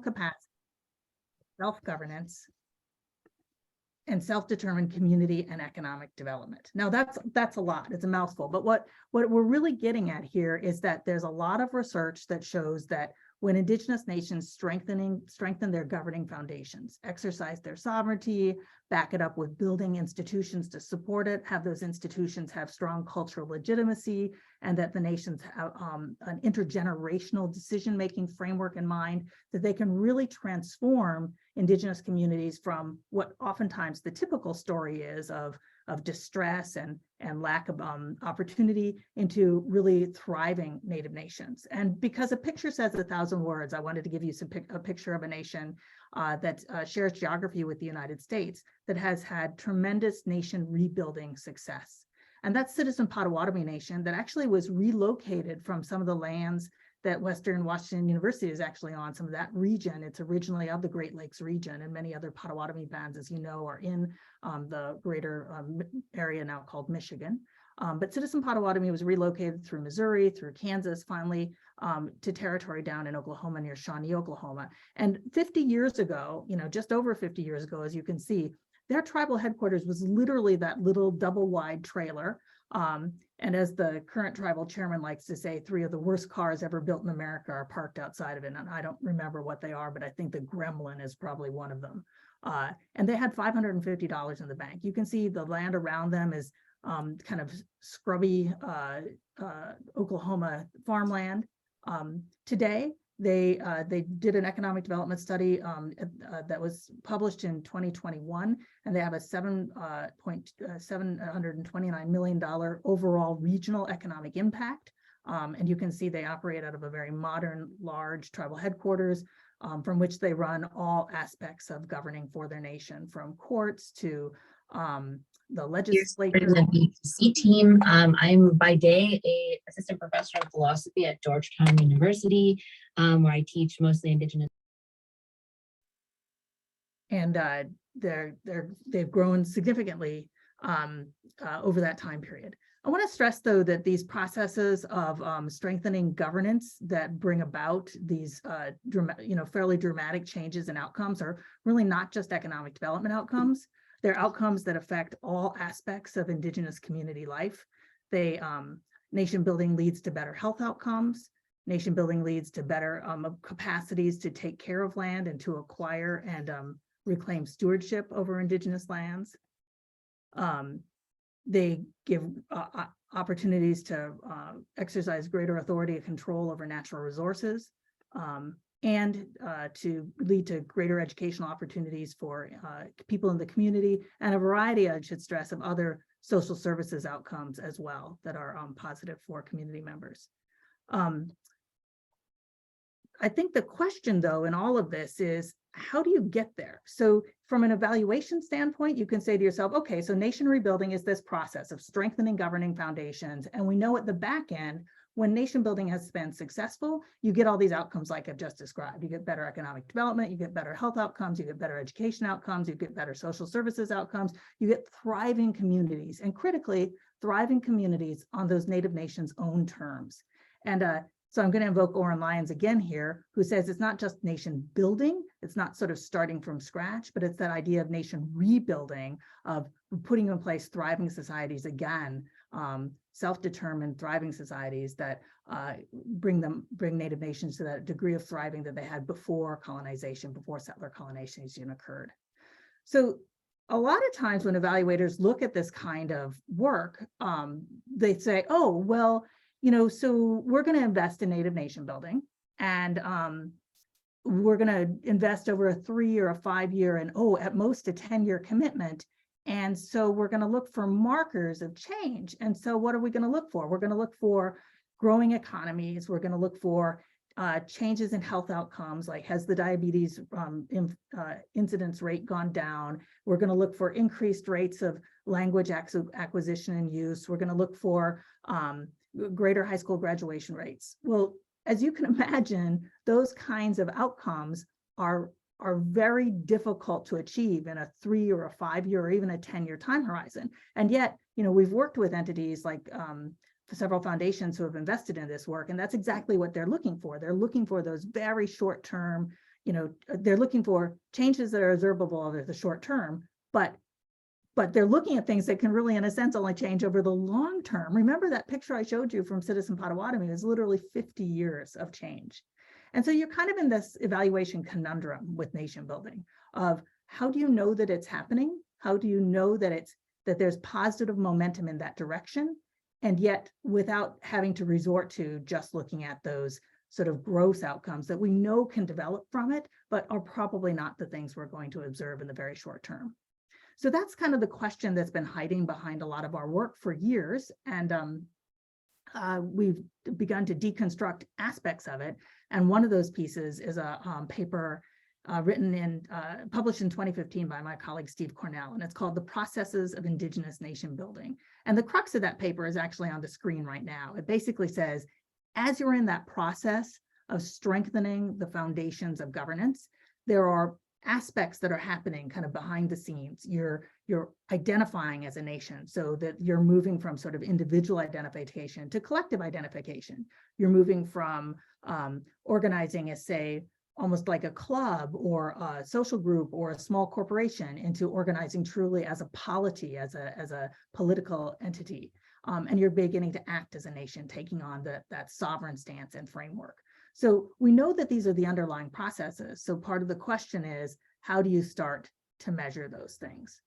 capacity, self-governance, and self-determined community and economic development. Now that's a lot, it's a mouthful, but what we're really getting at here is that there's a lot of research that shows that when Indigenous nations strengthen their governing foundations, exercise their sovereignty, back it up with building institutions to support it, have those institutions have strong cultural legitimacy, and that the nations have an intergenerational decision-making framework in mind, that they can really transform Indigenous communities from what oftentimes the typical story is of distress and lack of opportunity into really thriving Native nations. And because a picture says 1,000 words, I wanted to give you a picture of a nation that shares geography with the United States that has had tremendous nation rebuilding success. And that's Citizen Potawatomi Nation that actually was relocated from some of the lands that Western Washington University is actually on, some of that region. It's originally of the Great Lakes region, and many other Potawatomi bands, as you know, are in the greater area now called Michigan. But Citizen Potawatomi was relocated through Missouri, through Kansas, finally to territory down in Oklahoma near Shawnee, Oklahoma. And 50 years ago, just over 50 years ago, as you can see, their tribal headquarters was literally that little double wide trailer. And as the current tribal chairman likes to say, 3 of the worst cars ever built in America are parked outside of it. And I don't remember what they are, but I think the Gremlin is probably one of them. And they had $550 in the bank. You can see the land around them is kind of scrubby Oklahoma farmland. Today, they did an economic development study that was published in 2021, and they have a $729 million overall regional economic impact. And you can see they operate out of a very modern, large tribal headquarters from which they run all aspects of governing for their nation, from courts to the legislature. The BPC team. I'm by day a assistant professor of philosophy at Georgetown University, where I teach mostly Indigenous. And they've grown significantly over that time period. I want to stress, though, that these processes of strengthening governance that bring about these fairly dramatic changes in outcomes are really not just economic development outcomes. They're outcomes that affect all aspects of Indigenous community life. Nation building leads to better health outcomes. Nation building leads to better capacities to take care of land and to acquire and reclaim stewardship over Indigenous lands. They give opportunities to exercise greater authority and control over natural resources, and to lead to greater educational opportunities for people in the community, and a variety, I should stress, of other social services outcomes as well that are positive for community members. I think the question, though, in all of this is, how do you get there? So from an evaluation standpoint, you can say to yourself, okay, so nation rebuilding is this process of strengthening governing foundations. And we know at the back end, when nation building has been successful, you get all these outcomes like I've just described. You get better economic development, you get better health outcomes, you get better education outcomes, you get better social services outcomes, you get thriving communities, and critically, thriving communities on those Native nations' own terms. And so I'm going to invoke Oren Lyons again here, who says it's not just nation building, it's not sort of starting from scratch, but it's that idea of nation rebuilding, of putting in place thriving societies again, self-determined thriving societies that bring Native nations to that degree of thriving that they had before colonization, before settler colonization occurred. So a lot of times when evaluators look at this kind of work, they say, oh, well, so we're going to invest in Native nation building, and we're going to invest over a 3 or a 5 year and at most a 10-year commitment. And so we're going to look for markers of change. And so what are we going to look for? We're going to look for growing economies. We're going to look for changes in health outcomes, like has the diabetes incidence rate gone down? We're going to look for increased rates of language acquisition and use. We're going to look for greater high school graduation rates. Well, as you can imagine, those kinds of outcomes are very difficult to achieve in a 3 or a 5 year or even a 10-year time horizon. And yet, we've worked with entities like several foundations who have invested in this work, and that's exactly what they're looking for. They're looking for those very short-term, they're looking for changes that are observable over the short term, but they're looking at things that can really, in a sense, only change over the long term. Remember that picture I showed you from Citizen Potawatomi is literally 50 years of change. And so you're kind of in this evaluation conundrum with nation building of how do you know that it's happening? How do you know that there's positive momentum in that direction? And yet without having to resort to just looking at those sort of gross outcomes that we know can develop from it, but are probably not the things we're going to observe in the very short term. So that's kind of the question that's been hiding behind a lot of our work for years. And we've begun to deconstruct aspects of it. And one of those pieces is a paper published in 2015 by my colleague, Steve Cornell, and it's called The Processes of Indigenous Nation Building. And the crux of that paper is actually on the screen right now. It basically says, as you're in that process of strengthening the foundations of governance, there are aspects that are happening kind of behind the scenes. You're identifying as a nation so that you're moving from sort of individual identification to collective identification. You're moving from organizing as, say, almost like a club or a social group or a small corporation into organizing truly as a polity, as a political entity. And you're beginning to act as a nation, taking on that sovereign stance and framework. So we know that these are the underlying processes. So part of the question is, how do you start to measure those things?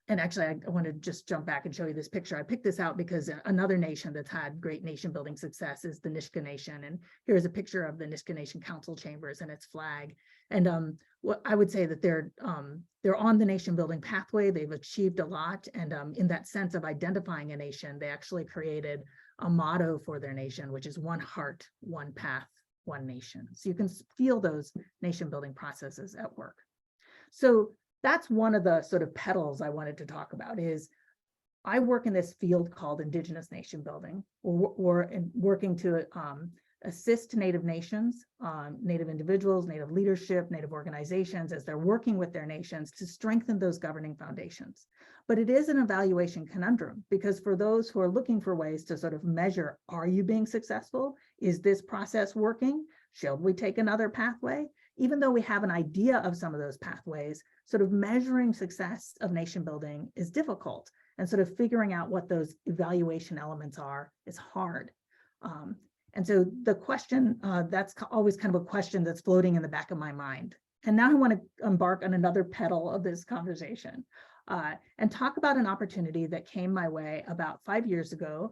And actually, I want to just jump back and show you this picture. I picked this out because another nation that's had great nation building success is the Nisga'a Nation. And here's a picture of the Nisga'a Nation Council chambers and its flag. And what I would say that they're on the nation building pathway. They've achieved a lot. And in that sense of identifying a nation, they actually created a motto for their nation, which is one heart, one path, one nation. So you can feel those nation building processes at work. So that's one of the sort of petals I wanted to talk about is I work in this field called Indigenous nation building. We're working to assist Native nations, Native individuals, Native leadership, Native organizations as they're working with their nations to strengthen those governing foundations. But it is an evaluation conundrum because for those who are looking for ways to sort of measure, are you being successful? Is this process working? Should we take another pathway? Even though we have an idea of some of those pathways, sort of measuring success of nation building is difficult, and sort of figuring out what those evaluation elements are is hard. And so the question, that's always kind of a question that's floating in the back of my mind. And now I want to embark on another petal of this conversation and talk about an opportunity that came my way about 5 years ago,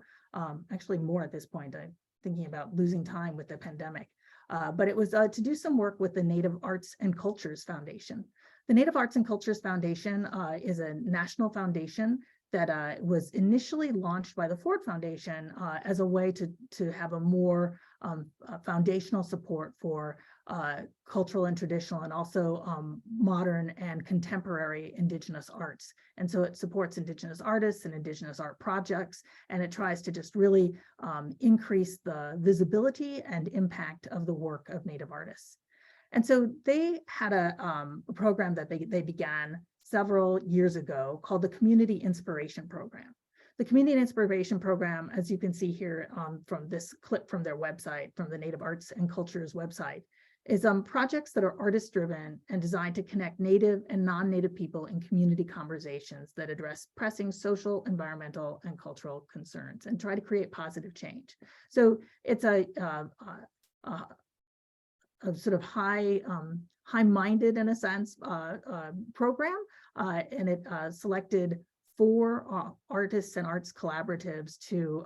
actually more at this point. I'm thinking about losing time with the pandemic. But it was to do some work with the Native Arts and Cultures Foundation. The Native Arts and Cultures Foundation is a national foundation that was initially launched by the Ford Foundation as a way to have a more foundational support for cultural and traditional and also modern and contemporary Indigenous arts. And so it supports Indigenous artists and Indigenous art projects, and it tries to just really increase the visibility and impact of the work of Native artists. And so they had a program that they began several years ago called the Community Inspiration Program. The Community Inspiration Program, as you can see here from this clip from their website, from the Native Arts and Cultures website, is projects that are artist-driven and designed to connect Native and non-Native people in community conversations that address pressing social, environmental, and cultural concerns and try to create positive change. So it's a sort of high-minded, in a sense, program, and it selected 4 artists and arts collaboratives to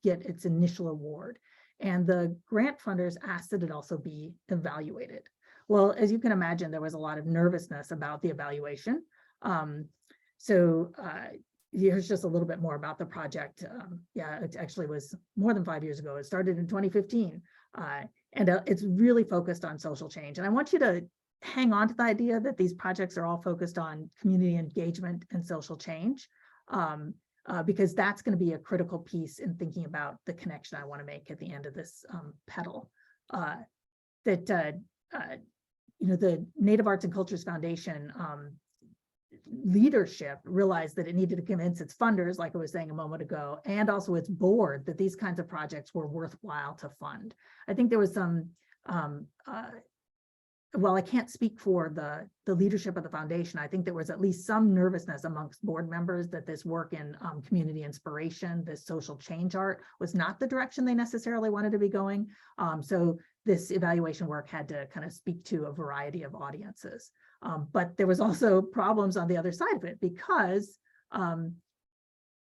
get its initial award. And the grant funders asked that it also be evaluated. Well, as you can imagine, there was a lot of nervousness about the evaluation. So here's just a little bit more about the project. Yeah, it actually was more than 5 years ago. It started in 2015. And it's really focused on social change. And I want you to hang on to the idea that these projects are all focused on community engagement and social change, because that's going to be a critical piece in thinking about the connection I want to make at the end of this petal. The Native Arts and Cultures Foundation leadership realized that it needed to convince its funders, like I was saying a moment ago, and also its board, that these kinds of projects were worthwhile to fund. I think there was some while I can't speak for the leadership of the foundation, I think there was at least some nervousness amongst board members that this work in community inspiration, this social change art, was not the direction they necessarily wanted to be going. So this evaluation work had to kind of speak to a variety of audiences. But there was also problems on the other side of it, because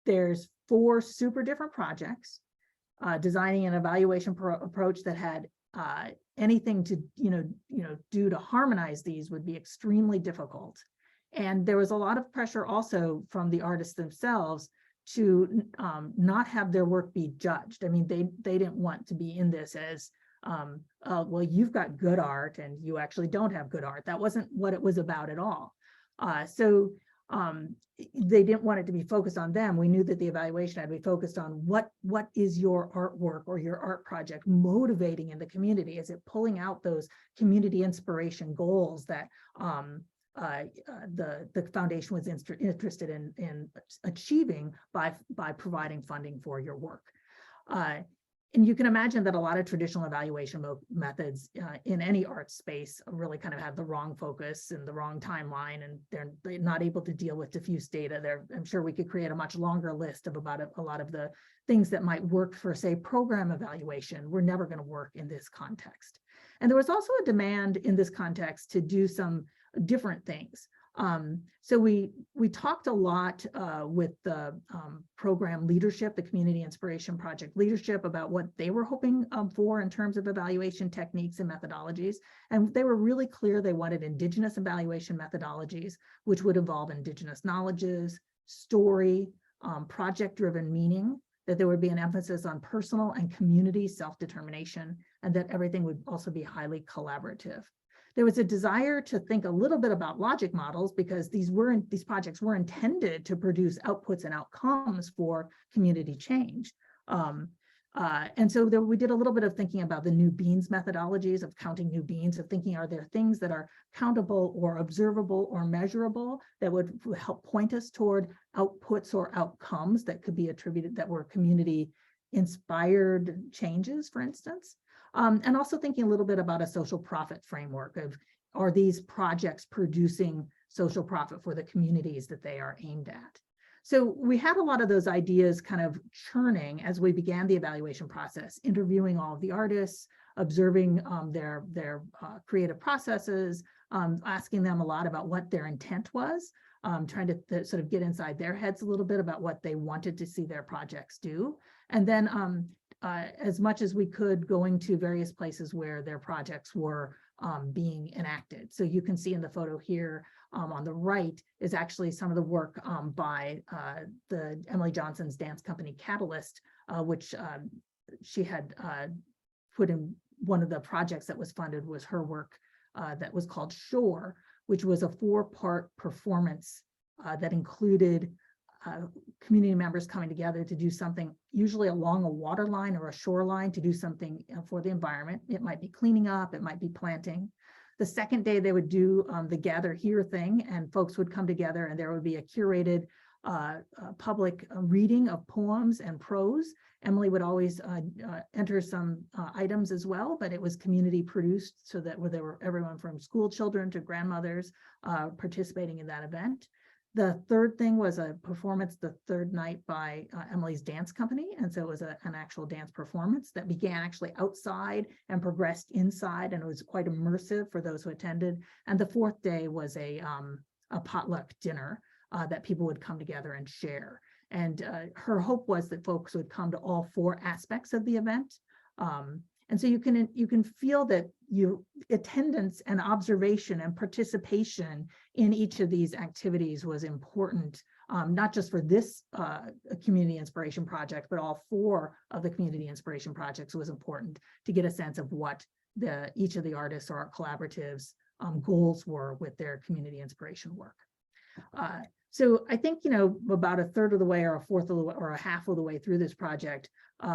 there's 4 super different projects. Designing an evaluation approach that had anything to do to harmonize these would be extremely difficult. And there was a lot of pressure also from the artists themselves to not have their work be judged. I mean, they didn't want to be in this as well, you've got good art and you actually don't have good art. That wasn't what it was about at all. So they didn't want it to be focused on them. We knew that the evaluation had to be focused on what is your artwork or your art project motivating in the community? Is it pulling out those community inspiration goals that the foundation was interested in achieving by providing funding for your work? And you can imagine that a lot of traditional evaluation methods in any art space really kind of have the wrong focus and the wrong timeline, and they're not able to deal with diffuse data. I'm sure we could create a much longer list of about a lot of the things that might work for, say, program evaluation. We're never going to work in this context. And there was also a demand in this context to do some different things. So we talked a lot with the program leadership, the Community Inspiration Project leadership, about what they were hoping for in terms of evaluation techniques and methodologies. And they were really clear they wanted Indigenous evaluation methodologies, which would involve Indigenous knowledges, story, project-driven meaning, that there would be an emphasis on personal and community self-determination, and that everything would also be highly collaborative. There was a desire to think a little bit about logic models, because these projects were intended to produce outputs and outcomes for community change. And so we did a little bit of thinking about the new beans methodologies of counting new beans, of thinking, are there things that are countable or observable or measurable that would help point us toward outputs or outcomes that could be attributed, that were community inspired changes, for instance. And also thinking a little bit about a social profit framework of, are these projects producing social profit for the communities that they are aimed at? So we had a lot of those ideas kind of churning as we began the evaluation process, interviewing all of the artists, observing their creative processes, asking them a lot about what their intent was, trying to sort of get inside their heads a little bit about what they wanted to see their projects do. And then as much as we could, going to various places where their projects were being enacted. So you can see in the photo here on the right is actually some of the work by the Emily Johnson's dance company Catalyst, which she had put in. One of the projects that was funded was her work that was called Shore, which was a 4-part performance that included community members coming together to do something, usually along a water line or a shoreline, to do something for the environment. It might be cleaning up, it might be planting. The second day they would do the gather here thing, and folks would come together, and there would be a curated public reading of poems and prose. Emily would always enter some items as well, but it was community produced, so that there were everyone from school children to grandmothers participating in that event. The third thing was a performance the third night by Emily's dance company. And so it was an actual dance performance that began actually outside and progressed inside, and it was quite immersive for those who attended. And the fourth day was a potluck dinner that people would come together and share. And her hope was that folks would come to all 4 aspects of the event. And so you can feel that attendance and observation and participation in each of these activities was important, not just for this community inspiration project, but all 4 of the community inspiration projects was important to get a sense of what each of the artists or collaboratives goals were with their community inspiration work. So I think, about a third of the way or a fourth of the way or a half of the way through this project,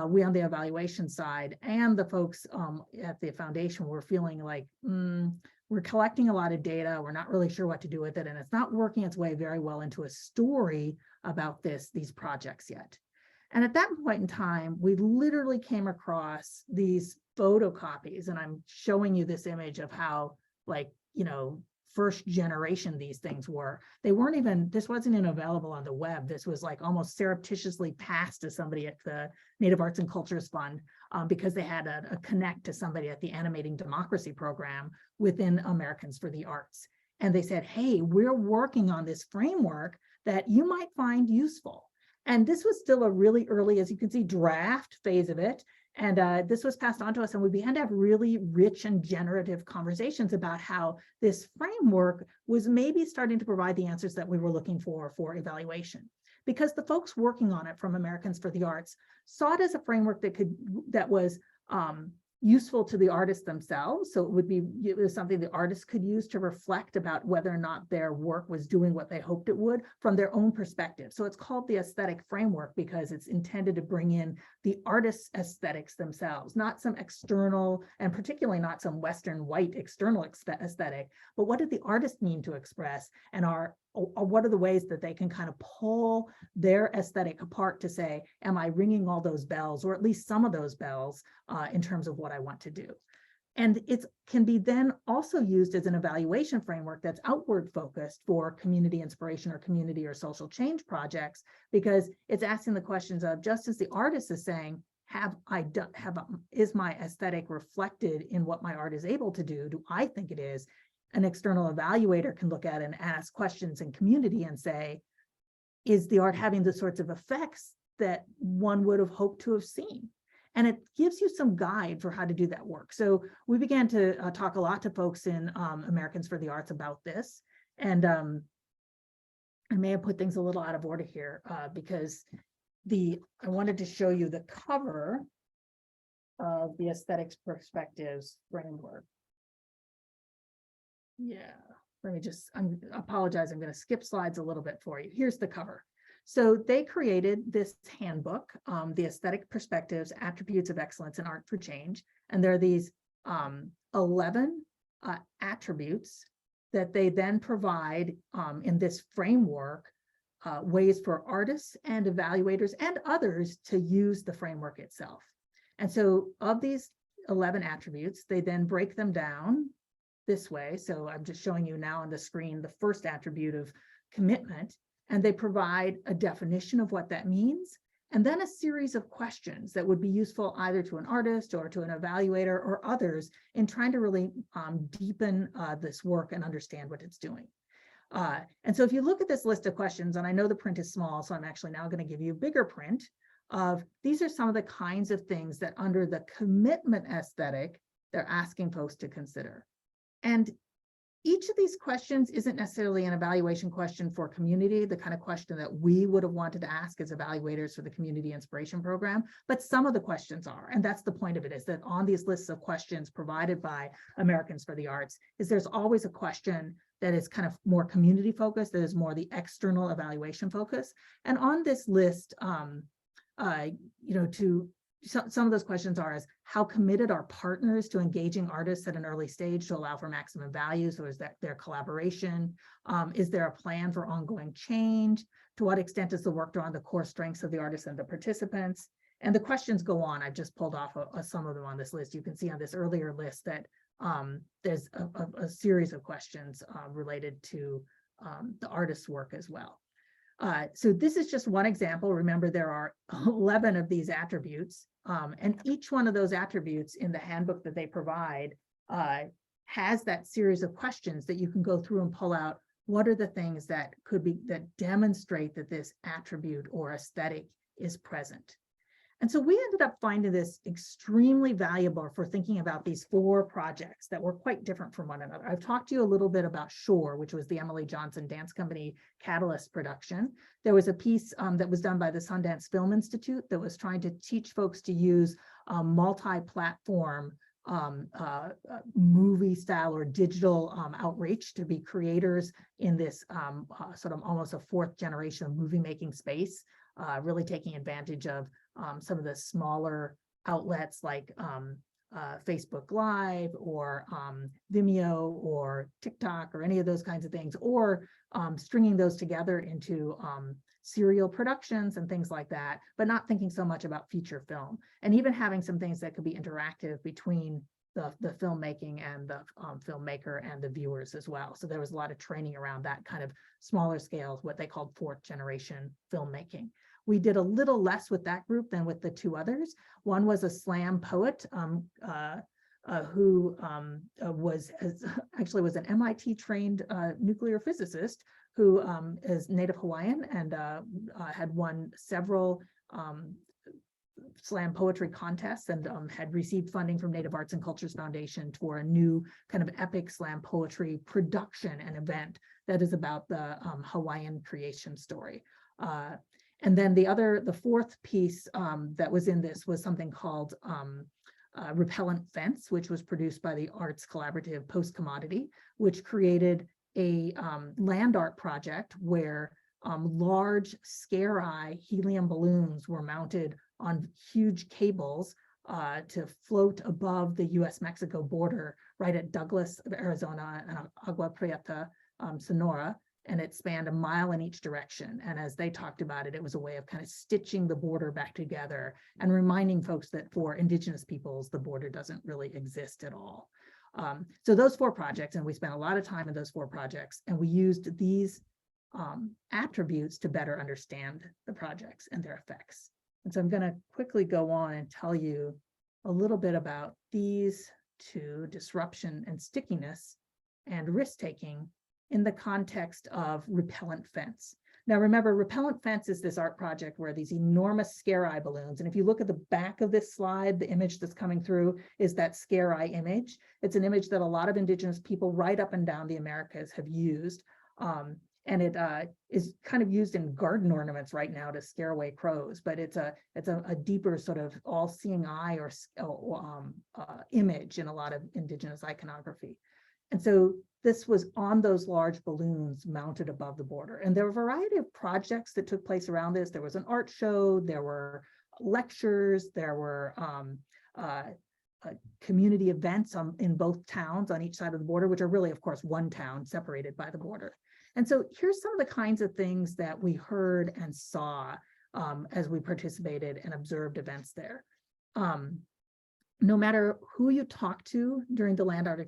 we on the evaluation side and the folks at the foundation were feeling like, we're collecting a lot of data, we're not really sure what to do with it, and it's not working its way very well into a story about these projects yet. And at that point in time, we literally came across these photocopies, and I'm showing you this image of how like, first generation these things were. They weren't even, this wasn't even available on the web. This was like almost surreptitiously passed to somebody at the Native Arts and Cultures Fund because they had a connect to somebody at the Animating Democracy program within Americans for the Arts. And they said, hey, we're working on this framework that you might find useful. And this was still a really early, as you can see, draft phase of it. And this was passed on to us, and we began to have really rich and generative conversations about how this framework was maybe starting to provide the answers that we were looking for evaluation. Because the folks working on it from Americans for the Arts saw it as a framework that was useful to the artists themselves. So it was something the artists could use to reflect about whether or not their work was doing what they hoped it would from their own perspective. So it's called the aesthetic framework because it's intended to bring in the artists' aesthetics themselves, not some external, and particularly not some Western white external aesthetic, but what did the artist mean to express, and what are the ways that they can kind of pull their aesthetic apart to say, am I ringing all those bells, or at least some of those bells, in terms of what I want to do? And it can be then also used as an evaluation framework that's outward focused for community inspiration or community or social change projects, because it's asking the questions of, just as the artist is saying, is my aesthetic reflected in what my art is able to do? Do I think it is? An external evaluator can look at and ask questions in community and say, is the art having the sorts of effects that one would have hoped to have seen? And it gives you some guide for how to do that work. So we began to talk a lot to folks in Americans for the Arts about this. And I may have put things a little out of order here because I wanted to show you the cover of the Aesthetics Perspectives framework. Yeah, I apologize, I'm going to skip slides a little bit for you. Here's the cover. So they created this handbook, the Aesthetic Perspectives, Attributes of Excellence in Art for Change. And there are these 11 attributes that they then provide in this framework, ways for artists and evaluators and others to use the framework itself. And so of these 11 attributes, they then break them down this way. So I'm just showing you now on the screen the first attribute of commitment, and they provide a definition of what that means, and then a series of questions that would be useful either to an artist or to an evaluator or others in trying to really deepen this work and understand what it's doing. And so if you look at this list of questions, and I know the print is small, so I'm actually now going to give you a bigger print of these are some of the kinds of things that under the commitment aesthetic, they're asking folks to consider. And each of these questions isn't necessarily an evaluation question for community, the kind of question that we would have wanted to ask as evaluators for the Community Inspiration Program, but some of the questions are. And that's the point of it, is that on these lists of questions provided by Americans for the Arts, is there's always a question that is kind of more community focused, that is more the external evaluation focus. And on this list, some of those questions are as how committed are partners to engaging artists at an early stage to allow for maximum value? So is that their collaboration? Is there a plan for ongoing change? To what extent is the work drawn on the core strengths of the artists and the participants? And the questions go on. I've just pulled off some of them on this list. You can see on this earlier list that there's a series of questions related to the artist's work as well. So this is just one example. Remember, there are 11 of these attributes, and each one of those attributes in the handbook that they provide has that series of questions that you can go through and pull out. What are the things that demonstrate that this attribute or aesthetic is present? And so we ended up finding this extremely valuable for thinking about these 4 projects that were quite different from one another. I've talked to you a little bit about Shore, which was the Emily Johnson Dance Company Catalyst production. There was a piece that was done by the Sundance Film Institute that was trying to teach folks to use multi-platform movie style or digital outreach to be creators in this sort of almost a 4th generation of movie making space, really taking advantage of some of the smaller outlets like Facebook Live or Vimeo or TikTok or any of those kinds of things, or stringing those together into serial productions and things like that, but not thinking so much about feature film, and even having some things that could be interactive between the filmmaking and the filmmaker and the viewers as well. So there was a lot of training around that kind of smaller scale, what they called fourth generation filmmaking. We did a little less with that group than with the two others. One was a slam poet who actually was an MIT trained nuclear physicist who is Native Hawaiian and had won several slam poetry contests and had received funding from Native Arts and Cultures Foundation for a new kind of epic slam poetry production and event that is about the Hawaiian creation story. And then the fourth piece that was in this was something called Repellent Fence, which was produced by the Arts Collaborative Post Commodity, which created a land art project where large scare eye helium balloons were mounted on huge cables to float above the US-Mexico border right at Douglas, Arizona, and Agua Prieta, Sonora, and it spanned a mile in each direction. And as they talked about it, it was a way of kind of stitching the border back together and reminding folks that for Indigenous peoples, the border doesn't really exist at all. So those four projects, and we spent a lot of time in those four projects, and we used these attributes to better understand the projects and their effects. And so I'm going to quickly go on and tell you a little bit about these two, disruption and stickiness and risk-taking, in the context of Repellent Fence. Now remember, Repellent Fence is this art project where these enormous scare eye balloons, and if you look at the back of this slide, the image that's coming through is that scare eye image. It's an image that a lot of Indigenous people right up and down the Americas have used. And it is kind of used in garden ornaments right now to scare away crows, but it's a deeper sort of all-seeing eye or image in a lot of Indigenous iconography. And so this was on those large balloons mounted above the border. And there were a variety of projects that took place around this. There was an art show, there were lectures, there were community events in both towns on each side of the border, which are really, of course, one town separated by the border. And so here's some of the kinds of things that we heard and saw as we participated and observed events there. No matter who you talk to during the land art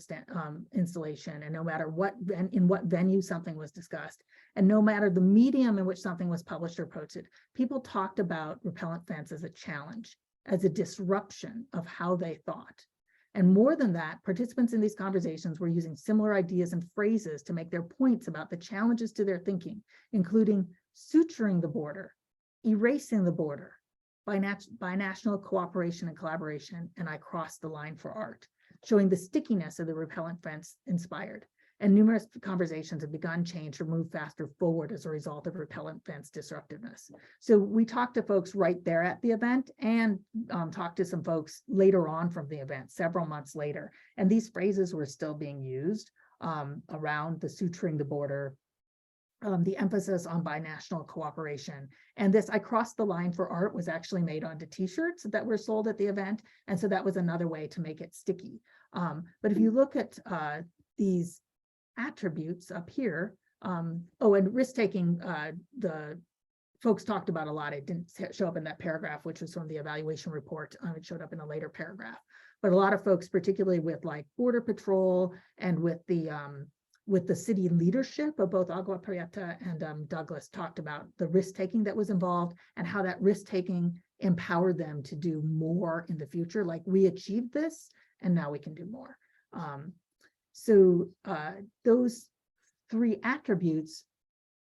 installation, and no matter in what venue something was discussed, and no matter the medium in which something was published or posted, people talked about Repellent Fence as a challenge, as a disruption of how they thought. And more than that, participants in these conversations were using similar ideas and phrases to make their points about the challenges to their thinking, including suturing the border, erasing the border, binational cooperation and collaboration, and I crossed the line for art, showing the stickiness of the Repellent Fence inspired. And numerous conversations have begun change or move faster forward as a result of Repellent Fence disruptiveness. So we talked to folks right there at the event and talked to some folks later on from the event, several months later. And these phrases were still being used around the suturing the border, the emphasis on binational cooperation. And this I crossed the line for art was actually made onto t-shirts that were sold at the event. And so that was another way to make it sticky. But if you look at these attributes up here, and risk-taking, the folks talked about a lot. It didn't show up in that paragraph, which was from the evaluation report. It showed up in a later paragraph. But a lot of folks, particularly with like Border Patrol and with the city leadership of both Agua Prieta and Douglas, talked about the risk-taking that was involved and how that risk-taking empowered them to do more in the future. Like, we achieved this and now we can do more. So those three attributes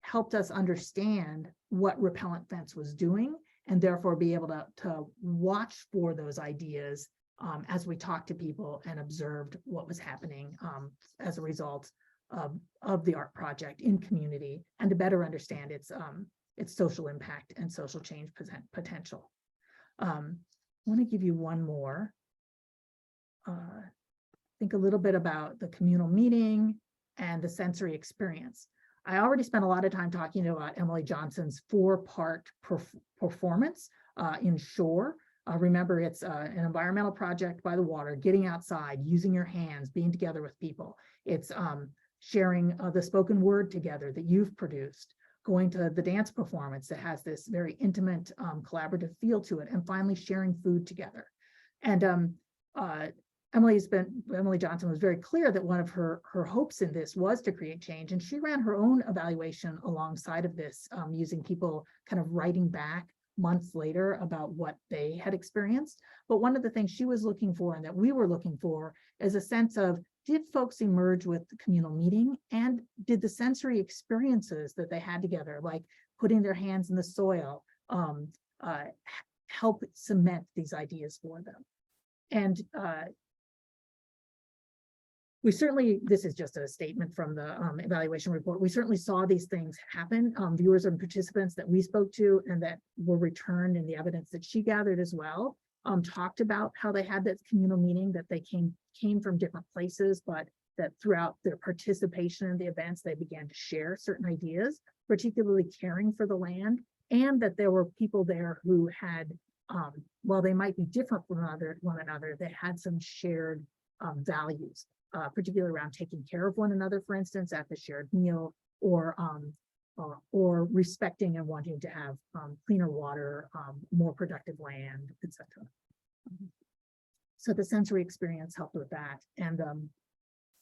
helped us understand what Repellent Fence was doing, and therefore be able to watch for those ideas as we talked to people and observed what was happening as a result of the art project in community, and to better understand its social impact and social change potential. I want to give you one more. Think a little bit about the communal meeting and the sensory experience. I already spent a lot of time talking about Emily Johnson's 4-part performance in Shore. Remember, it's an environmental project by the water, getting outside, using your hands, being together with people. It's sharing the spoken word together that you've produced, going to the dance performance that has this very intimate collaborative feel to it, and finally sharing food together. And Emily Johnson was very clear that one of her hopes in this was to create change, and she ran her own evaluation alongside of this, using people kind of writing back months later about what they had experienced. But one of the things she was looking for, and that we were looking for, is a sense of, did folks emerge with the communal meeting, and did the sensory experiences that they had together, like putting their hands in the soil, help cement these ideas for them. And we certainly, this is just a statement from the evaluation report, we certainly saw these things happen. Viewers and participants that we spoke to and that were returned in the evidence that she gathered as well, talked about how they had that communal meeting, that they came from different places, but that throughout their participation in the events, they began to share certain ideas, particularly caring for the land, and that there were people there who had, while they might be different from one another, they had some shared values. Particularly around taking care of one another, for instance, at the shared meal, or respecting and wanting to have cleaner water, more productive land, etc. So the sensory experience helped with that. And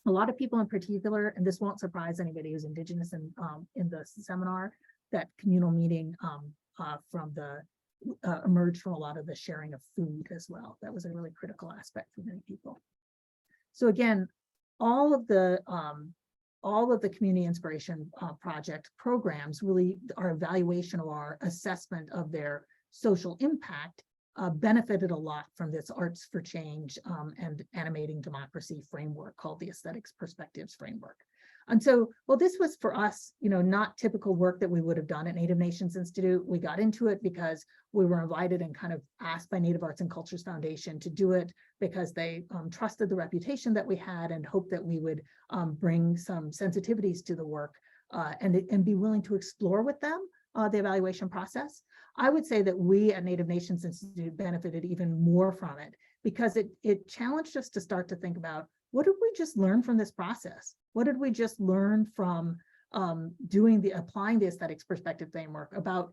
a lot of people in particular, and this won't surprise anybody who's Indigenous in the seminar, that communal meeting emerged from a lot of the sharing of food as well. That was a really critical aspect for many people. So again, all of the community inspiration project programs, really our evaluation or our assessment of their social impact benefited a lot from this Arts for Change and Animating Democracy framework called the Aesthetics Perspectives Framework. And so, well, this was for us, not typical work that we would have done at Native Nations Institute. We got into it because we were invited and kind of asked by Native Arts and Cultures Foundation to do it because they trusted the reputation that we had and hoped that we would bring some sensitivities to the work and be willing to explore with them the evaluation process. I would say that we at Native Nations Institute benefited even more from it because it challenged us to start to think about, what did we just learn from this process? What did we just learn from applying the aesthetics perspective framework about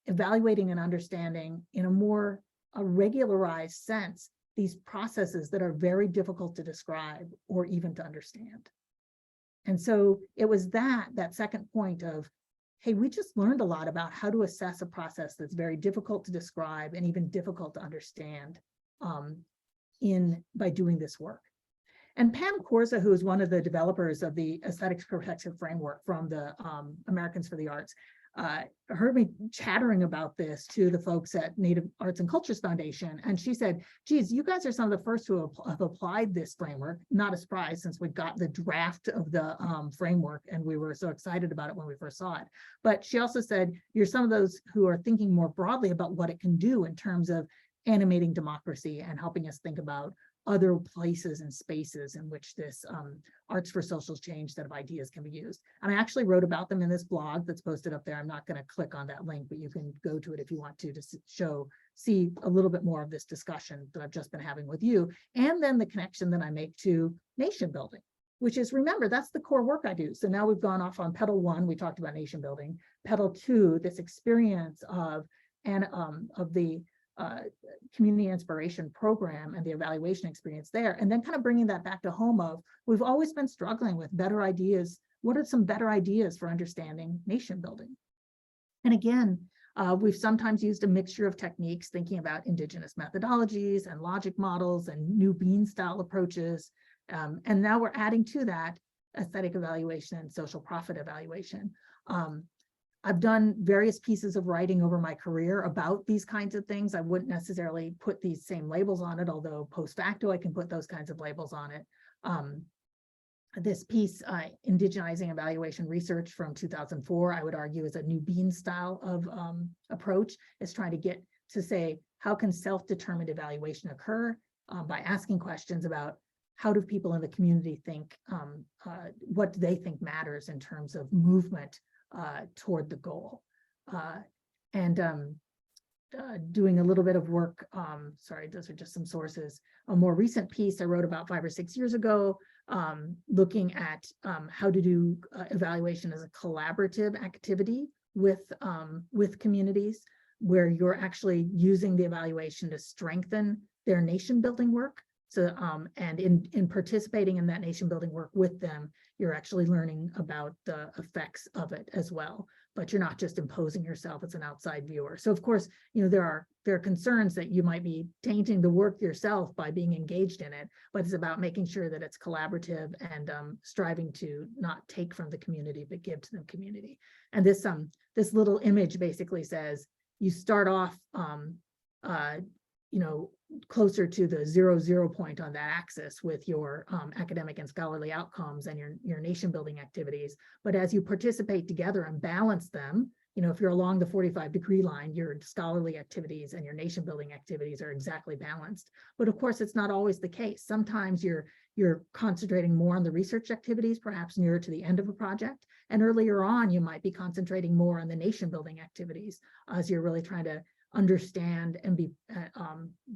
evaluating and understanding in a more regularized sense these processes that are very difficult to describe or even to understand? And so it was that second point of, hey, we just learned a lot about how to assess a process that's very difficult to describe and even difficult to understand by doing this work. And Pam Korza, who is one of the developers of the Aesthetics Perspective Framework from the Americans for the Arts, heard me chattering about this to the folks at Native Arts and Cultures Foundation. And she said, geez, you guys are some of the first who have applied this framework. Not a surprise, since we got the draft of the framework and we were so excited about it when we first saw it. But she also said, you're some of those who are thinking more broadly about what it can do in terms of animating democracy and helping us think about other places and spaces in which this Arts for Social Change set of ideas can be used. And I actually wrote about them in this blog that's posted up there. I'm not going to click on that link, but you can go to it if you want to see a little bit more of this discussion that I've just been having with you. And then the connection that I make to nation building, which is, remember, that's the core work I do. So now we've gone off on petal 1, we talked about nation building. Petal 2, this experience of the community inspiration program and the evaluation experience there, and then kind of bringing that back to home of, we've always been struggling with better ideas. What are some better ideas for understanding nation building? And again, we've sometimes used a mixture of techniques, thinking about Indigenous methodologies and logic models and new bean style approaches. And now we're adding to that aesthetic evaluation and social profit evaluation. I've done various pieces of writing over my career about these kinds of things. I wouldn't necessarily put these same labels on it, although post facto I can put those kinds of labels on it. This piece, Indigenizing Evaluation Research from 2004, I would argue is a new bean style of approach. It's trying to get to say, how can self-determined evaluation occur by asking questions about how do people in the community think, what do they think matters in terms of movement toward the goal, doing a little bit of work. Sorry, those are just some sources. A more recent piece I wrote about 5 or 6 years ago, looking at how to do evaluation as a collaborative activity with communities, where you're actually using the evaluation to strengthen their nation building work. So, and in participating in that nation building work with them, you're actually learning about the effects of it as well. But you're not just imposing yourself as an outside viewer. So of course, there are concerns that you might be tainting the work yourself by being engaged in it, but it's about making sure that it's collaborative and striving to not take from the community, but give to the community. And this little image basically says you start off closer to the 0 point on that axis with your academic and scholarly outcomes and your nation building activities. But as you participate together and balance them, if you're along the 45-degree line, your scholarly activities and your nation building activities are exactly balanced. But of course, it's not always the case. Sometimes you're concentrating more on the research activities, perhaps nearer to the end of a project. And earlier on, you might be concentrating more on the nation building activities as you're really trying to understand and be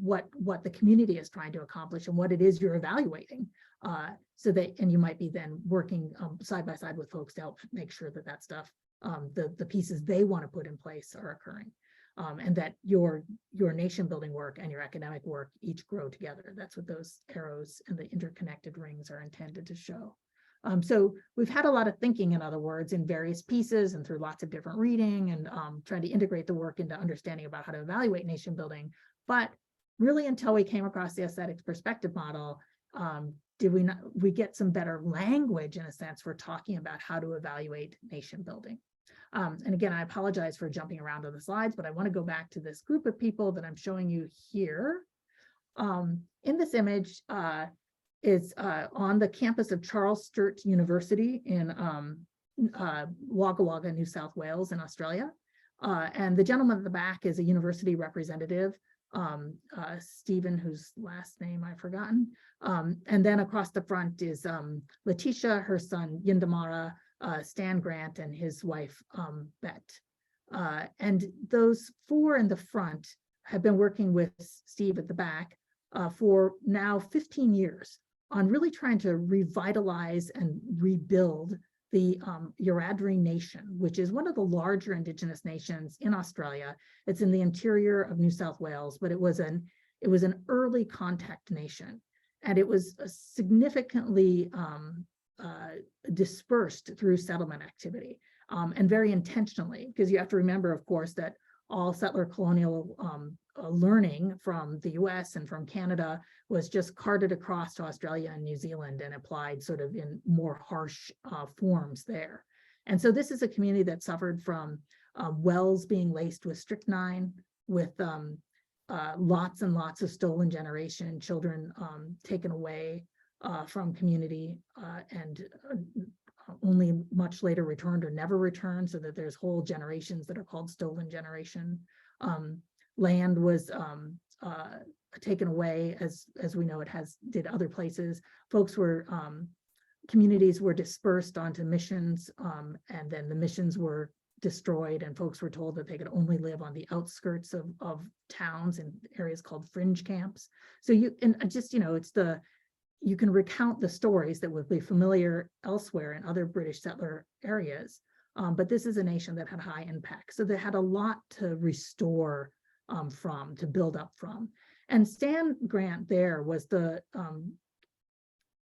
what the community is trying to accomplish and what it is you're evaluating, and you might be then working side by side with folks to help make sure that stuff, the pieces they want to put in place are occurring, and that your nation building work and your academic work each grow together. That's what those arrows and the interconnected rings are intended to show. So we've had a lot of thinking, in other words, in various pieces and through lots of different reading and trying to integrate the work into understanding about how to evaluate nation building. But really, until we came across the aesthetics perspective model, did we get some better language, in a sense, for talking about how to evaluate nation building. And again, I apologize for jumping around on the slides, but I want to go back to this group of people that I'm showing you here. In this image, is on the campus of Charles Sturt University in Wagga Wagga, New South Wales in Australia. And the gentleman at the back is a university representative, Stephen, whose last name I've forgotten. And then across the front is Letitia, her son Yindamara, Stan Grant, and his wife Bet. And those four in the front have been working with Steve at the back for now 15 years. On really trying to revitalize and rebuild the Wiradjuri Nation, which is one of the larger Indigenous nations in Australia. It's in the interior of New South Wales, but it was an early contact nation, and it was significantly dispersed through settlement activity, and very intentionally, because you have to remember, of course, that all settler colonial learning from the US and from Canada was just carted across to Australia and New Zealand and applied sort of in more harsh forms there. And so this is a community that suffered from wells being laced with strychnine, with lots and lots of stolen generation, children taken away from community and only much later returned or never returned, so that there's whole generations that are called stolen generation. Land was taken away, as we know it did other places. Communities were dispersed onto missions, and then the missions were destroyed, and folks were told that they could only live on the outskirts of towns in areas called fringe camps. So you can recount the stories that would be familiar elsewhere in other British settler areas, but this is a nation that had high impact. So they had a lot to restore to build up from. And Stan Grant there was the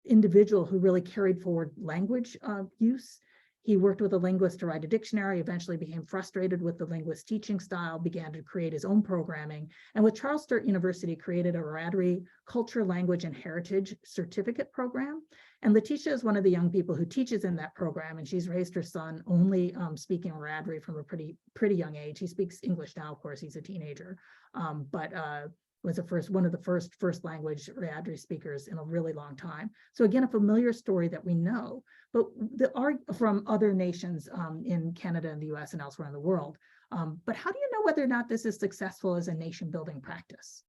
individual who really carried forward language use. He worked with a linguist to write a dictionary, eventually became frustrated with the linguist teaching style, began to create his own programming, and with Charles Sturt University created a Wiradjuri Culture, Language, and Heritage Certificate Program. And Letitia is one of the young people who teaches in that program, and she's raised her son only speaking Wiradjuri from a pretty young age. He speaks English now, of course, he's a teenager, but was one of the first language Wiradjuri speakers in a really long time. So again, a familiar story that we know, but from other nations in Canada and the US and elsewhere in the world. But how do you know whether or not this is successful as a nation building practice?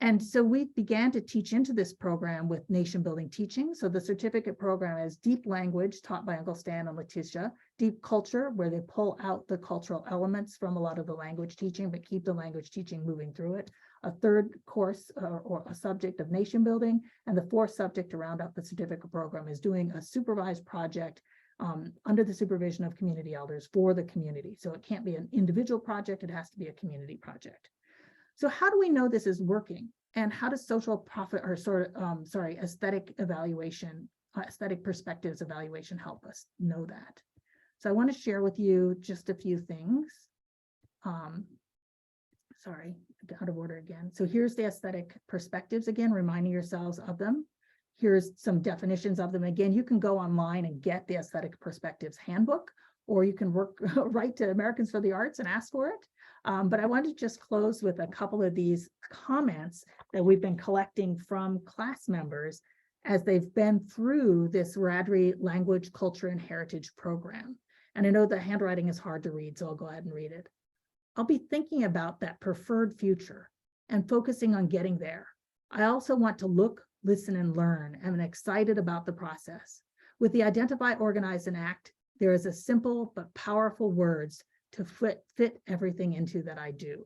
And so we began to teach into this program with nation building teaching. So the certificate program is deep language taught by Uncle Stan and Letitia, deep culture, where they pull out the cultural elements from a lot of the language teaching, but keep the language teaching moving through it. A third course or a subject of nation building, and the fourth subject to round out the certificate program is doing a supervised project under the supervision of community elders for the community. So it can't be an individual project, it has to be a community project. So how do we know this is working? And how does social profit or aesthetic evaluation, aesthetic perspectives evaluation help us know that? So I want to share with you just a few things. Sorry, out of order again. So here's the aesthetic perspectives again, reminding yourselves of them. Here's some definitions of them. Again, you can go online and get the aesthetic perspectives handbook, or you can write to Americans for the Arts and ask for it. But I want to just close with a couple of these comments that we've been collecting from class members as they've been through this Radri Language, Culture, and Heritage program. And I know the handwriting is hard to read, so I'll go ahead and read it. I'll be thinking about that preferred future and focusing on getting there. I also want to look, listen, and learn. I'm excited about the process. With the Identify, Organize, and Act, there is a simple but powerful words to fit everything into that I do.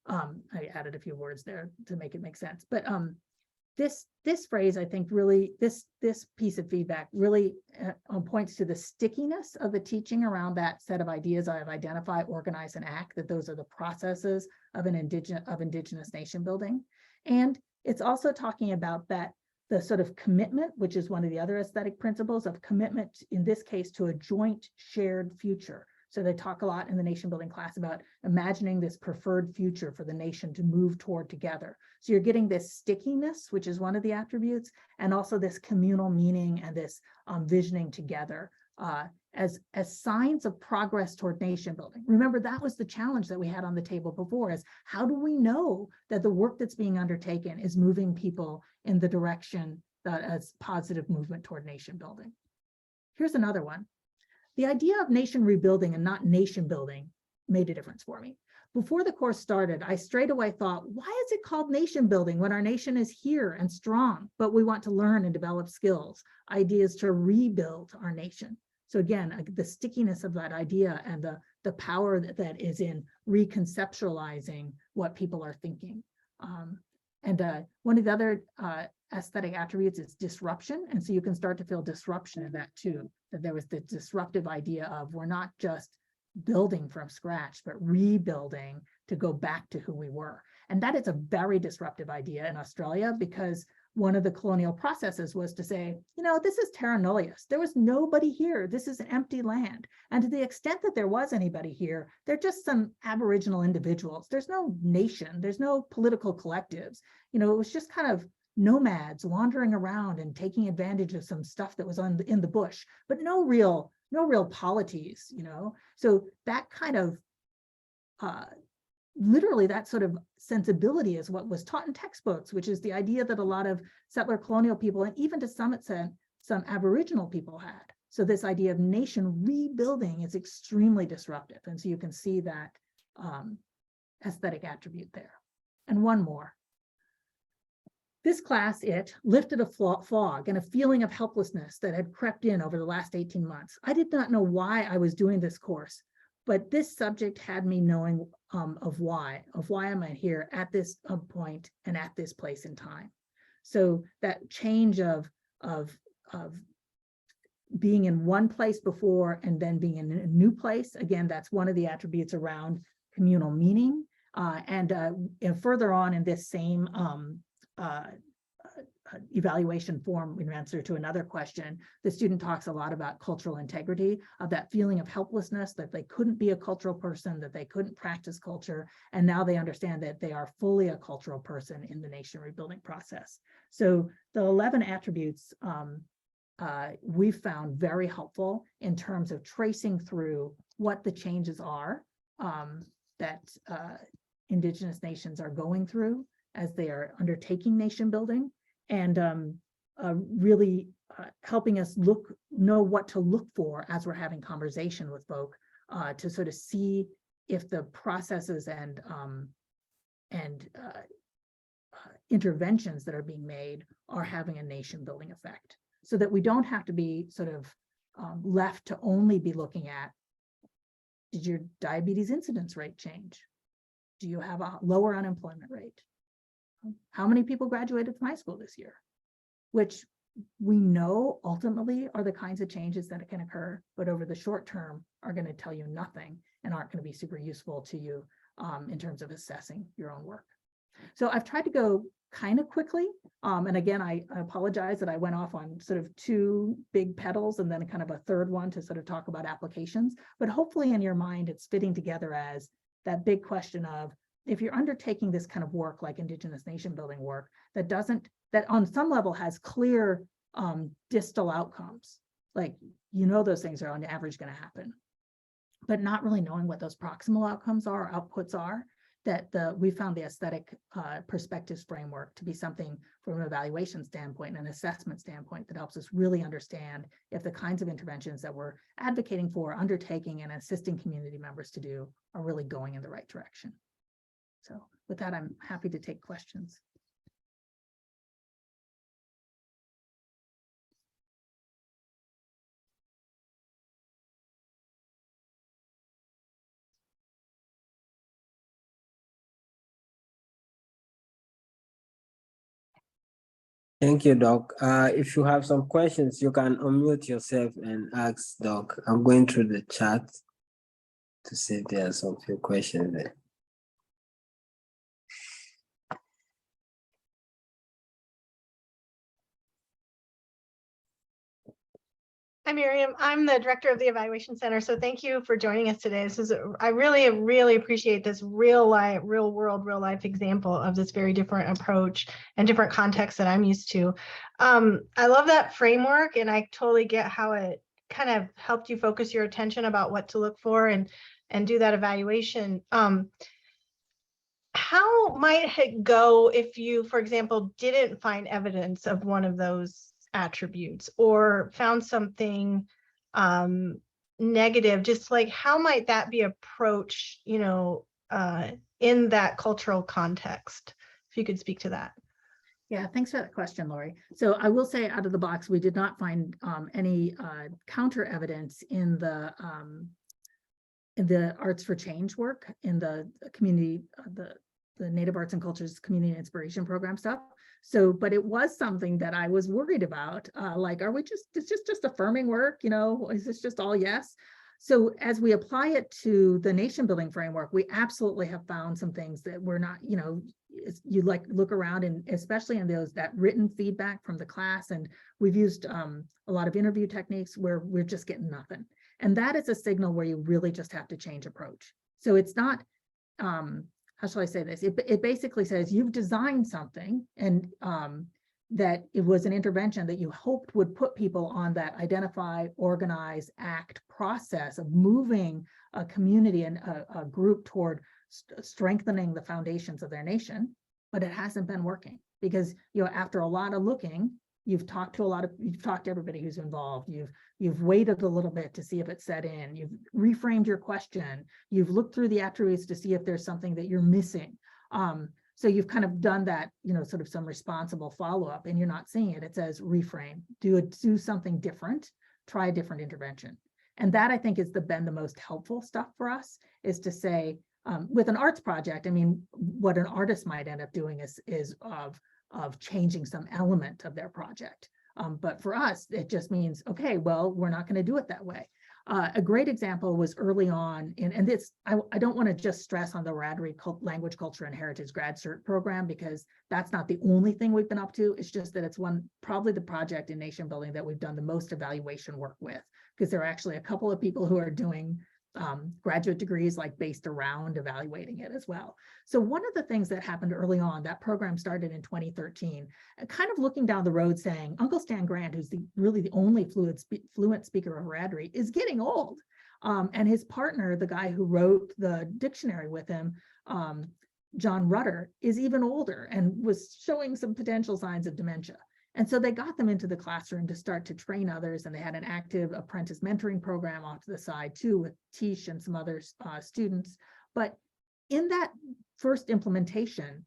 I added a few words there to make it make sense. But this phrase, I think, really, this piece of feedback really points to the stickiness of the teaching around that set of ideas of identify, organize, and act, that those are the processes of Indigenous nation building. And it's also talking about that the sort of commitment, which is one of the other aesthetic principles of commitment, in this case, to a joint shared future. So they talk a lot in the nation building class about imagining this preferred future for the nation to move toward together. So you're getting this stickiness, which is one of the attributes, and also this communal meaning and this visioning together as signs of progress toward nation building. Remember, that was the challenge that we had on the table before, is how do we know that the work that's being undertaken is moving people in the direction that as positive movement toward nation building? Here's another one. The idea of nation rebuilding and not nation building made a difference for me. Before the course started, I straight away thought, why is it called nation building when our nation is here and strong, but we want to learn and develop skills, ideas to rebuild our nation? So again, the stickiness of that idea and the power that is in reconceptualizing what people are thinking. One of the other aesthetic attributes is disruption. And so you can start to feel disruption in that too, that there was the disruptive idea of we're not just building from scratch, but rebuilding to go back to who we were. And that is a very disruptive idea in Australia, because one of the colonial processes was to say, you know, this is terra nullius. There was nobody here. This is an empty land. And to the extent that there was anybody here, they're just some Aboriginal individuals. There's no nation. There's no political collectives. You know, it was just kind of nomads wandering around and taking advantage of some stuff that was in the bush, but no real polities, you know. So that kind of literally that sort of sensibility is what was taught in textbooks, which is the idea that a lot of settler colonial people, and even to some extent, some Aboriginal people had. So this idea of nation rebuilding is extremely disruptive. And so you can see that aesthetic attribute there. And one more. This class, lifted a fog and a feeling of helplessness that had crept in over the last 18 months. I did not know why I was doing this course, but this subject had me knowing of why am I here at this point and at this place in time. So that change of being in one place before and then being in a new place, again, that's one of the attributes around communal meaning. And further on in this same evaluation form, in answer to another question, the student talks a lot about cultural integrity, of that feeling of helplessness, that they couldn't be a cultural person, that they couldn't practice culture, and now they understand that they are fully a cultural person in the nation rebuilding process. So the 11 attributes we've found very helpful in terms of tracing through what the changes are that Indigenous nations are going through as they are undertaking nation building, and really helping us know what to look for as we're having conversation with folk to sort of see if the processes and interventions that are being made are having a nation building effect, so that we don't have to be sort of left to only be looking at, did your diabetes incidence rate change? Do you have a lower unemployment rate? How many people graduated from high school this year? Which we know ultimately are the kinds of changes that can occur, but over the short term are going to tell you nothing and aren't going to be super useful to you in terms of assessing your own work. So I've tried to go kind of quickly. And again, I apologize that I went off on sort of two big petals and then kind of a third one to sort of talk about applications. But hopefully in your mind, it's fitting together as that big question of, if you're undertaking this kind of work like Indigenous nation building work that on some level has clear distal outcomes, like, those things are on average going to happen, but not really knowing what those proximal outcomes are, outputs are, that we found the aesthetic perspectives framework to be something from an evaluation standpoint and an assessment standpoint that helps us really understand if the kinds of interventions that we're advocating for, undertaking, and assisting community members to do are really going in the right direction. So with that, I'm happy to take questions. Thank you, Doc. If you have some questions, you can unmute yourself and ask Doc. I'm going through the chat to see if there are some few questions there. Hi, Miriam. I'm the director of the Evaluation Center. So thank you for joining us today. I really appreciate this real life example of this very different approach and different context that I'm used to. I love that framework, and I totally get how it kind of helped you focus your attention about what to look for and do that evaluation. How might it go if you, for example, didn't find evidence of one of those attributes or found something negative? Just like, how might that be approached, in that cultural context? If you could speak to that. Yeah, thanks for that question, Lori. So I will say, out of the box, we did not find any counter evidence in the Arts for Change work, in the community, the Native Arts and Cultures Community Inspiration Program stuff. So, but it was something that I was worried about. Like, is just affirming work? Is this just all yes? So as we apply it to the nation building framework, we absolutely have found some things that we're not, you look around, and especially in that written feedback from the class. And we've used a lot of interview techniques where we're just getting nothing. And that is a signal where you really just have to change approach. So it's not, how shall I say this? It basically says you've designed something, and that it was an intervention that you hoped would put people on that identify, organize, act process of moving a community and a group toward strengthening the foundations of their nation, but it hasn't been working because, after a lot of looking, you've talked to everybody who's involved. You've waited a little bit to see if it set in. You've reframed your question. You've looked through the attributes to see if there's something that you're missing. So you've kind of done that, sort of some responsible follow-up, and you're not seeing it. It says reframe, do something different, try a different intervention. And that, I think, has been the most helpful stuff for us, is to say, with an arts project, I mean, what an artist might end up doing is of changing some element of their project. But for us, it just means, okay, well, we're not going to do it that way. A great example was early on, and this, I don't want to just stress on the RADRI Language, Culture, and Heritage Grad Cert program, because that's not the only thing we've been up to. It's just that it's probably the project in nation building that we've done the most evaluation work with, because there are actually a couple of people who are doing graduate degrees based around evaluating it as well. So one of the things that happened early on, that program started in 2013, kind of looking down the road saying, Uncle Stan Grant, who's really the only fluent speaker of RADRI, is getting old. And his partner, the guy who wrote the dictionary with him, John Rutter, is even older and was showing some potential signs of dementia. And so they got them into the classroom to start to train others, and they had an active apprentice mentoring program off to the side too, with Tish and some other students. But in that first implementation,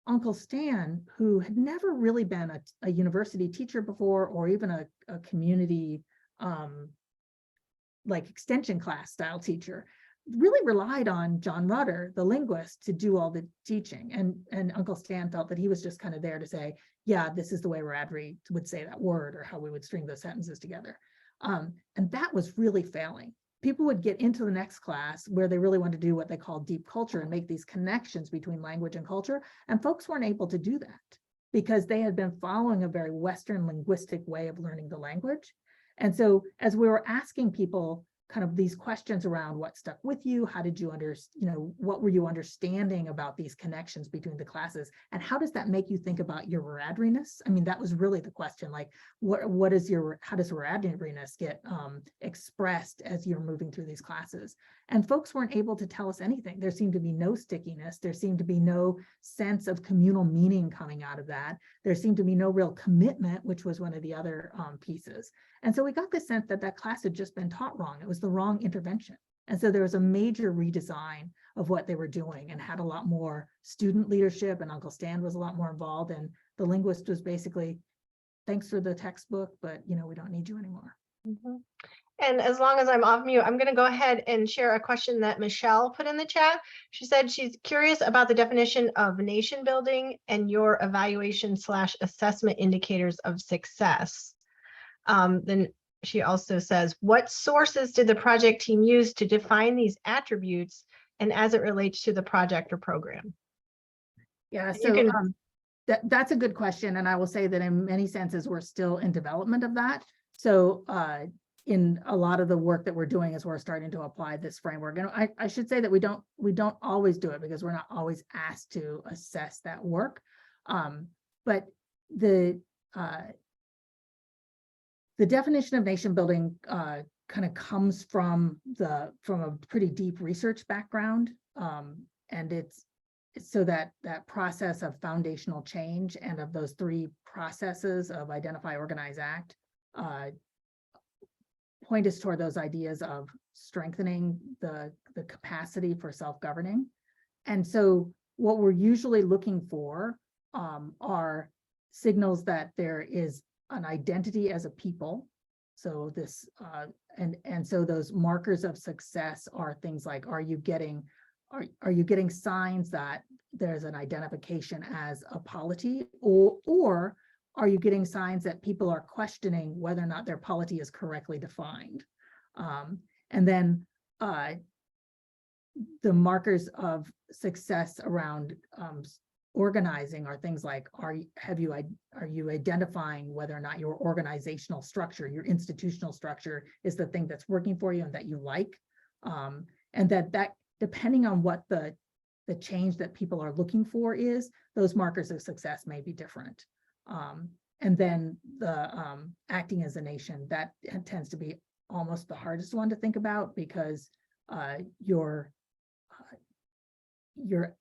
Uncle Stan, who had never really been a university teacher before, or even a community extension class style teacher, really relied on John Rutter, the linguist, to do all the teaching. And Uncle Stan felt that he was just kind of there to say, yeah, this is the way RADRI would say that word, or how we would string those sentences together. And that was really failing. people would get into the next class where they really want to do what they call deep culture and make these connections between language and culture. And folks weren't able to do that because they had been following a very Western linguistic way of learning the language. And so as we were asking people kind of these questions around what stuck with you, how did you what were you understanding about these connections between the classes, and how does that make you think about your Wiradriness? I mean, that was really the question, like how does Wiradriness get expressed as you're moving through these classes? And folks weren't able to tell us anything. There seemed to be no stickiness. There seemed to be no sense of communal meaning coming out of that. There seemed to be no real commitment, which was one of the other pieces. And so we got the sense that that class had just been taught wrong. It was the wrong intervention. And so there was a major redesign of what they were doing and had a lot more student leadership, and Uncle Stan was a lot more involved. And the linguist was basically, thanks for the textbook, but we don't need you anymore. Mm-hmm. And as long as I'm off mute, I'm going to go ahead and share a question that Michelle put in the chat. She said she's curious about the definition of nation building and your evaluation/assessment indicators of success. Then she also says, what sources did the project team use to define these attributes and as it relates to the project or program? Yeah, so that's a good question. And I will say that in many senses, we're still in development of that. So in a lot of the work that we're doing is we're starting to apply this framework. And I should say that we don't always do it because we're not always asked to assess that work. But the definition of nation building kind of comes from a pretty deep research background. And it's so that process of foundational change and of those three processes of identify, organize, act, point us toward those ideas of strengthening the capacity for self-governing. And so what we're usually looking for are signals that there is an identity as a people. So this and so those markers of success are things like, are you getting signs that there's an identification as a polity, or are you getting signs that people are questioning whether or not their polity is correctly defined? And then the markers of success around organizing are things like, are you identifying whether or not your organizational structure, your institutional structure is the thing that's working for you and that you like? And that depending on what the change that people are looking for is, those markers of success may be different. And then the acting as a nation, that tends to be almost the hardest one to think about, because your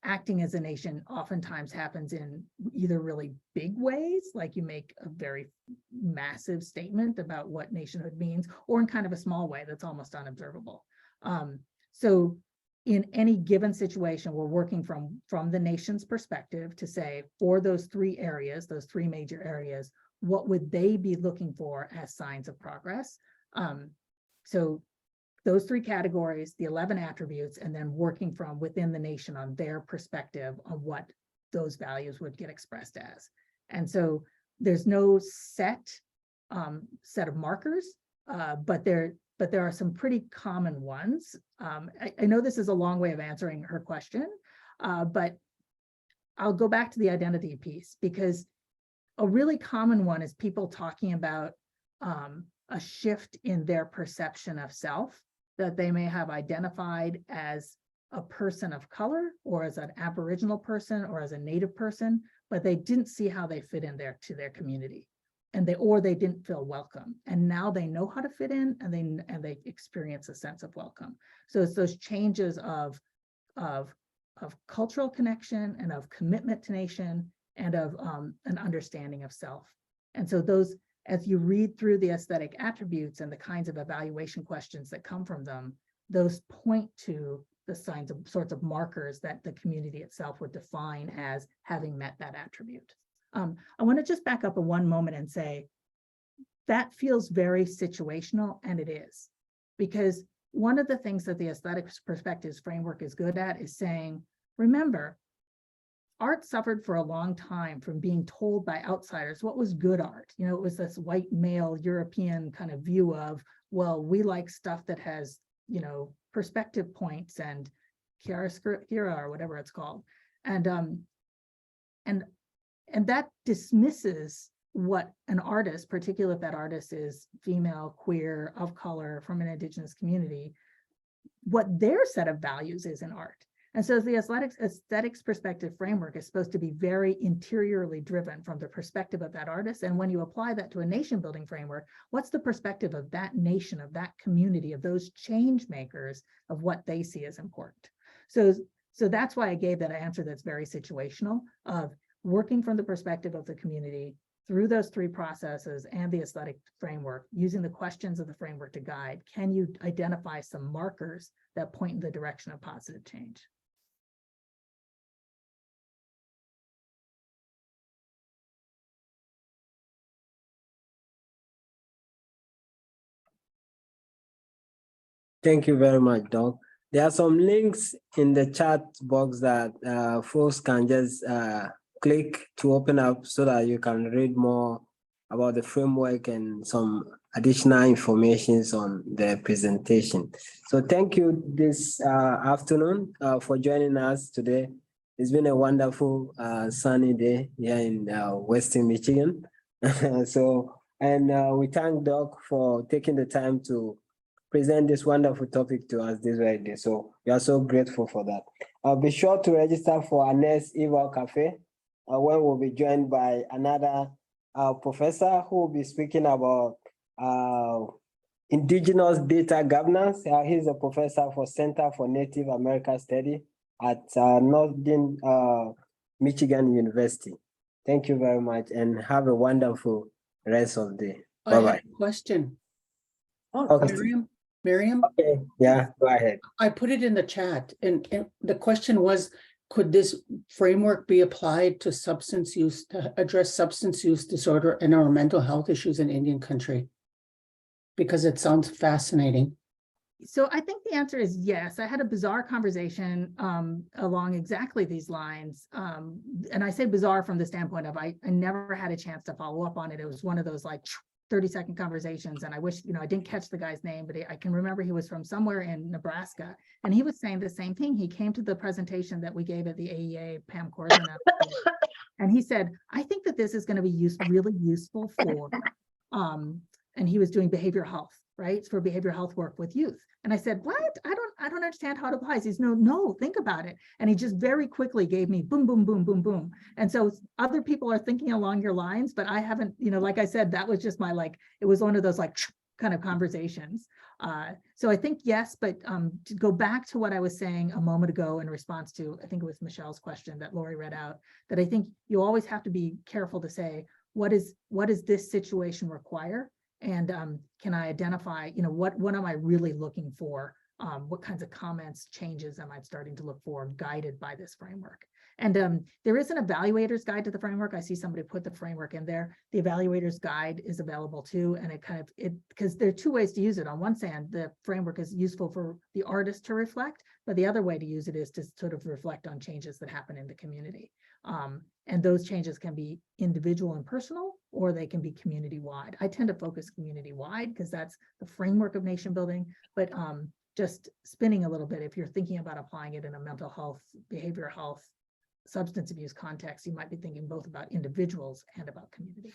acting as a nation oftentimes happens in either really big ways, like you make a very massive statement about what nationhood means, or in kind of a small way that's almost unobservable. So in any given situation, we're working from the nation's perspective to say, for those three areas, those three major areas, what would they be looking for as signs of progress? So those three categories, the 11 attributes, and then working from within the nation on their perspective on what those values would get expressed as. And so there's no set of markers, but there are some pretty common ones. I know this is a long way of answering her question, but I'll go back to the identity piece, because a really common one is people talking about a shift in their perception of self, that they may have identified as a person of color or as an Aboriginal person or as a Native person, but they didn't see how they fit in there to their community, and they didn't feel welcome. And now they know how to fit in, and they experience a sense of welcome. So it's those changes of cultural connection and of commitment to nation and of an understanding of self. And so those, as you read through the aesthetic attributes and the kinds of evaluation questions that come from them, those point to the sorts of markers that the community itself would define as having met that attribute. I want to just back up a one moment and say that feels very situational, and it is, because one of the things that the aesthetic perspectives framework is good at is saying, remember, art suffered for a long time from being told by outsiders what was good art. It was this white male European kind of view of, well, we like stuff that has perspective points and chiaroscura or whatever it's called. And that dismisses what an artist, particularly if that artist is female, queer, of color, from an Indigenous community, what their set of values is in art. And so the aesthetics perspective framework is supposed to be very interiorly driven from the perspective of that artist. And when you apply that to a nation building framework, what's the perspective of that nation, of that community, of those change makers, of what they see as important? So that's why I gave that answer that's very situational, of working from the perspective of the community through those three processes and the aesthetic framework, using the questions of the framework to guide. Can you identify some markers that point in the direction of positive change? Thank you very much, Doc. There are some links in the chat box that folks can just click to open up so that you can read more about the framework and some additional information on the presentation. So thank you this afternoon for joining us today. It's been a wonderful sunny day here in Western Michigan. We thank Doc for taking the time to present this wonderful topic to us this very day. So we are so grateful for that. Be sure to register for our next Eval Cafe, where we'll be joined by another professor who will be speaking about Indigenous data governance. He's a professor for Center for Native American Study at Northern Michigan University. Thank you very much and have a wonderful rest of the day. Bye-bye. I have a question. Oh, Okay. Miriam, Okay, yeah, go ahead. I put it in the chat and the question was, could this framework be applied to substance use, to address substance use disorder and our mental health issues in Indian country? Because it sounds fascinating. So I think the answer is yes. I had a bizarre conversation along exactly these lines. And I say bizarre from the standpoint of I never had a chance to follow up on it. It was one of those like 30-second conversations. And I wish, I didn't catch the guy's name, but I can remember he was from somewhere in Nebraska. And he was saying the same thing. He came to the presentation that we gave at the AEA, Pam Corzine, and he said, I think that this is going to be really useful for, and he was doing behavioral health, right? For behavioral health work with youth. And I said, what? I don't understand how it applies. He's no, think about it. And he just very quickly gave me boom, boom, boom, boom, boom. And so other people are thinking along your lines, but I haven't, like I said, that was just my, it was one of those kind of conversations. So I think yes, but to go back to what I was saying a moment ago in response to, I think it was Michelle's question that Lori read out, that I think you always have to be careful to say, what does this situation require? And can I identify, what am I really looking for? What kinds of comments, changes am I starting to look for guided by this framework? And there is an evaluator's guide to the framework. I see somebody put the framework in there. The evaluator's guide is available too. And because there are two ways to use it. On one hand, the framework is useful for the artist to reflect, but the other way to use it is to sort of reflect on changes that happen in the community. And those changes can be individual and personal, or they can be community-wide. I tend to focus community-wide because that's the framework of nation building, but just spinning a little bit, if you're thinking about applying it in a mental health, behavioral health, substance abuse context, you might be thinking both about individuals and about community.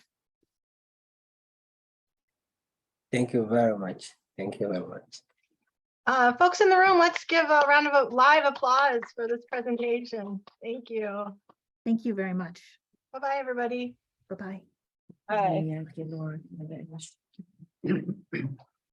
Thank you very much. Thank you very much. Folks in the room, let's give a round of live applause for this presentation. Thank you. Thank you very much. Bye-bye, everybody. Bye-bye. Bye. Thank you, Lord.